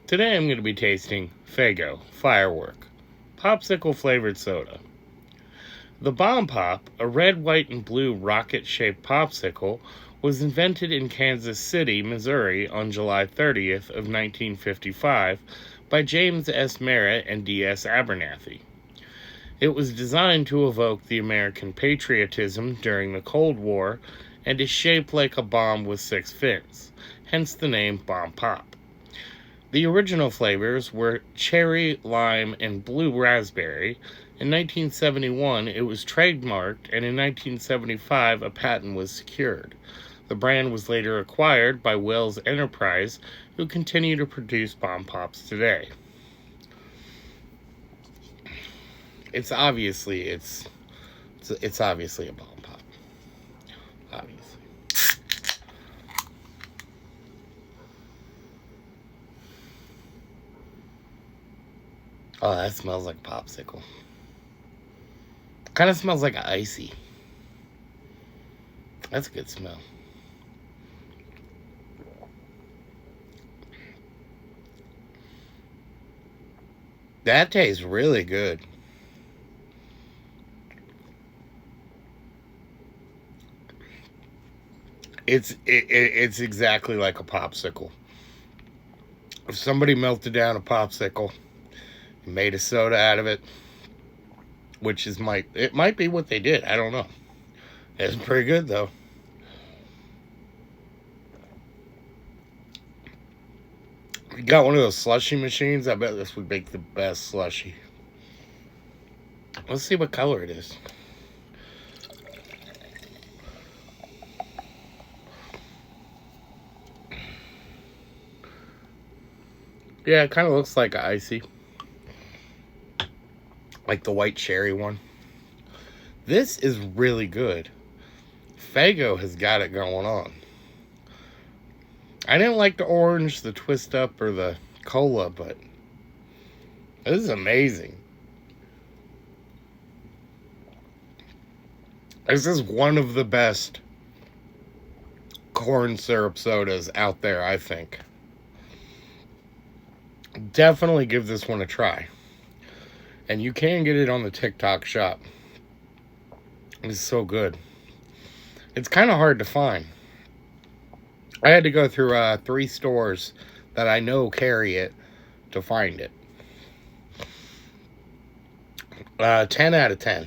Today I'm going to be tasting Faygo Firework Popsicle flavored soda. The Bomb Pop, a red, white, and blue rocket-shaped popsicle, was invented in Kansas City, Missouri on July 30th of 1955 by James S. Merritt and D.S. Abernathy. It was designed to evoke the American patriotism during the Cold War and is shaped like a bomb with 6 fins, hence the name Bomb Pop. The original flavors were cherry, lime, and blue raspberry. In 1971, it was trademarked, and in 1975, a patent was secured. The brand was later acquired by Wells Enterprise, who continue to produce Bomb Pops today. It's obviously a Bomb Pop. Obviously. Oh, that smells like popsicle. Kind of smells like icy. That's a good smell. That tastes really good. It's exactly like a popsicle. If somebody melted down a popsicle and made a soda out of it, which might be what they did. I don't know. It's pretty good though. If you got one of those slushy machines, I bet this would make the best slushy. Let's see what color it is. Yeah, it kind of looks like icy. Like the white cherry one. This is really good. Faygo has got it going on. I didn't like the orange, the twist up, or the cola, but this is amazing. This is one of the best corn syrup sodas out there, I think. Definitely give this one a try. And you can get it on the TikTok shop. It's so good. It's kind of hard to find. I had to go through 3 stores that I know carry it to find it. 10 out of 10.